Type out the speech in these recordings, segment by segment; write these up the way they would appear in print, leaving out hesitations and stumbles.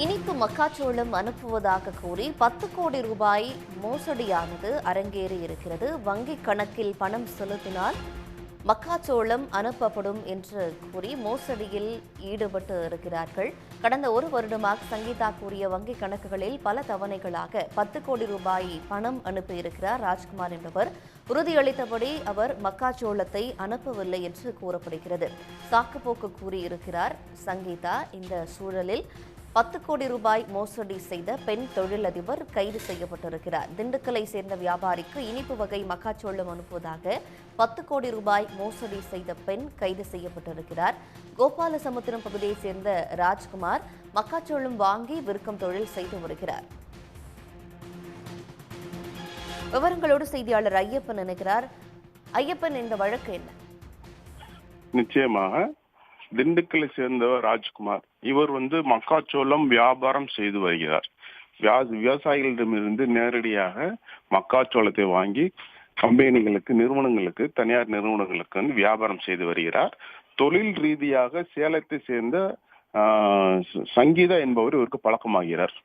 இனிப்பு மக்காச்சோளம் அனுப்புவதாக கூறி 10 கோடி ரூபாய் மோசடியானது அரங்கேறி இருக்கிறது. வங்கிக் கணக்கில் பணம் செலுத்தினால் மக்காச்சோளம் அனுப்பப்படும் என்று கூறி மோசடியில் ஈடுபட்டு இருக்கிறார்கள். கடந்த ஒரு வருடமாக சங்கீதா கூறிய வங்கிக் கணக்குகளில் பல தவணைகளாக 10 கோடி ரூபாய் பணம் அனுப்பியிருக்கிறார் ராஜ்குமார் என்பவர். உறுதியளித்தபடி அவர் மக்காச்சோளத்தை அனுப்பவில்லை என்று கூறப்படுகிறது. சாக்குப்போக்கு கூறியிருக்கிறார் சங்கீதா. இந்த சூழலில் 10 கோடி ரூபாய் மோசடி செய்த பெண் தொழிலதிபர் கைது செய்யப்பட்டிருக்கிறார். திண்டுக்கலை சேர்ந்த வியாபாரிக்கு இனிப்பு வகை மக்காச்சோளம் அனுப்புவதாக 10 கோடி ரூபாய் மோசடி செய்த பெண் கைது செய்யப்பட்டிருக்கிறார். கோபாலசமுத்திரம் பகுதியைச் சேர்ந்த ராஜ்குமார் மக்காச்சோளம் வாங்கி விற்கும் தொழில் செய்து வருகிறார். விவரங்களோடு செய்தியாளர் ஐயப்பன் இணைகிறார். ஐயப்பன், இந்த வழக்கு என்ன? நிச்சயமாக திண்டுக்கலை சேர்ந்தவர் ராஜ்குமார். இவர் மக்காச்சோளம் வியாபாரம் செய்து வருகிறார். விவசாயிகளிடமிருந்து நேரடியாக மக்காச்சோளத்தை வாங்கி கம்பெனிகளுக்கு, நிறுவனங்களுக்கு, தனியார் நிறுவனங்களுக்கு வியாபாரம் செய்து வருகிறார். தொழில் ரீதியாக சேலத்தை சேர்ந்த சங்கீதா என்பவர் இவருக்கு பழக்கமாகிறார்.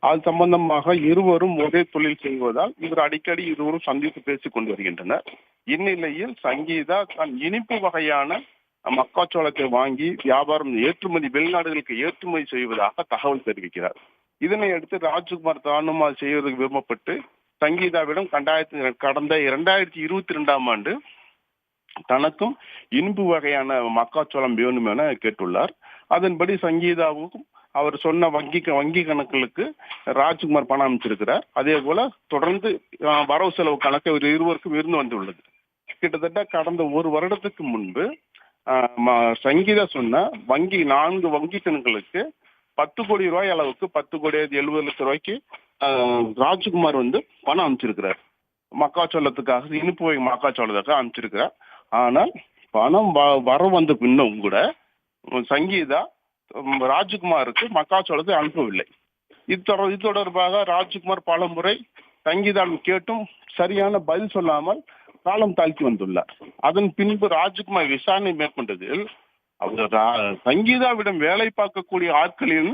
அது சம்பந்தமாக இருவரும் ஒரே தொழில் செய்வதால் இவர் அடிக்கடி இருவரும் சந்தித்து பேசிக் கொண்டு வருகின்றனர். இந்நிலையில் சங்கீதா தன் இனிப்பு வகையான மக்காச்சோளத்தை வாங்கி வியாபாரம் ஏற்றுமதி வெளிநாடுகளுக்கு ஏற்றுமதி செய்வதாக தகவல் தெரிவிக்கிறார். இதனை அடுத்து ராஜ்குமார் தானும் அது செய்வதற்கு விரும்பப்பட்டு சங்கீதாவிடம் கடந்த 2022ஆம் ஆண்டு தனக்கும் இனிப்பு வகையான மக்காச்சோளம் வேணும் என கேட்டுள்ளார். அதன்படி சங்கீதாவுக்கும் அவர் சொன்ன வங்கி கணக்குகளுக்கு ராஜ்குமார் பணம் அமைச்சிருக்கிறார். அதே போல தொடர்ந்து வரவு செலவு கணக்கு இருவருக்கும் இருந்து வந்துள்ளது. கிட்டத்தட்ட கடந்த ஒரு வருடத்துக்கு முன்பு சங்கீதா சொன்ன 4 வங்கி கணக்குகளுக்கு 10 கோடி ரூபாய் அளவுக்கு 10 கோடி 70 லட்சம் ரூபாய்க்கு ராஜ்குமார் பணம் அமைச்சிருக்கிறார். மக்காச்சோளத்துக்காக, இனிப்பு வகை மக்காச்சோளத்துக்காக அமைச்சிருக்கிறார். ஆனால் பணம் வர வந்த பின்னும் கூட சங்கீதா ராஜ்குமாருக்கு மக்காச்சோளத்தை அனுப்பவில்லை. இது தொடர்பாக ராஜ்குமார் பல முறை சங்கீதாவிடம் கேட்டும் சரியான பதில் சொல்லாமல் காலம் தாழ்த்தி வந்துள்ளார். அதன் பின்பு ராஜ்குமார் விசாரணை மேற்கொண்டதில் அவர் சங்கீதாவிடம் வேலை பார்க்கக்கூடிய ஆட்களின்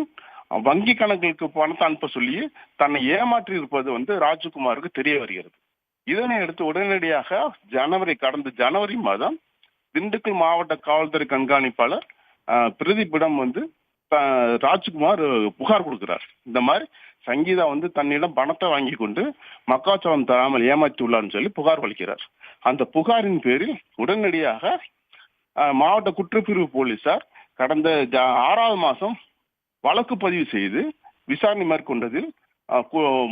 வங்கி கணக்குகளுக்கு பணத்தை அனுப்ப சொல்லி தன்னை ஏமாற்றி இருப்பது ராஜ்குமாருக்கு தெரிய வருகிறது. இதனை அடுத்து உடனடியாக கடந்த ஜனவரி மாதம் திண்டுக்கல் மாவட்ட காவல்துறை கண்காணிப்பாளர் பிரதீப்பிடம் ராஜ்குமார் புகார் கொடுக்கிறார். இந்த மாதிரி சங்கீதா தன்னிடம் பணத்தை வாங்கி கொண்டு மக்காச்சோளம் தராமல் ஏமாற்றி உள்ளார்னு சொல்லி புகார் அளிக்கிறார். அந்த புகாரின் பேரில் உடனடியாக மாவட்ட குற்றப்பிரிவு போலீசார் கடந்த 6வது மாதம் வழக்கு பதிவு செய்து விசாரணை மேற்கொண்டதில்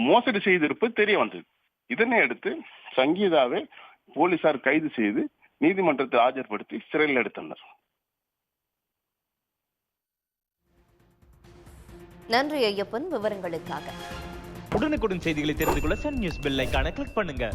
மோசடி செய்திருப்பது தெரிய வந்தது. இதனை அடுத்து சங்கீதாவை போலீசார் கைது செய்து நீதிமன்றத்தில் ஆஜர்படுத்தி சிறையில் எடுத்தனர். நன்றி ஐயப்பன், விவரங்களுக்காக. உடனுக்குடன் செய்திகளை தெரிந்து கொள்ள சன் நியூஸ் பெல் ஐகானை கிளிக் பண்ணுங்க.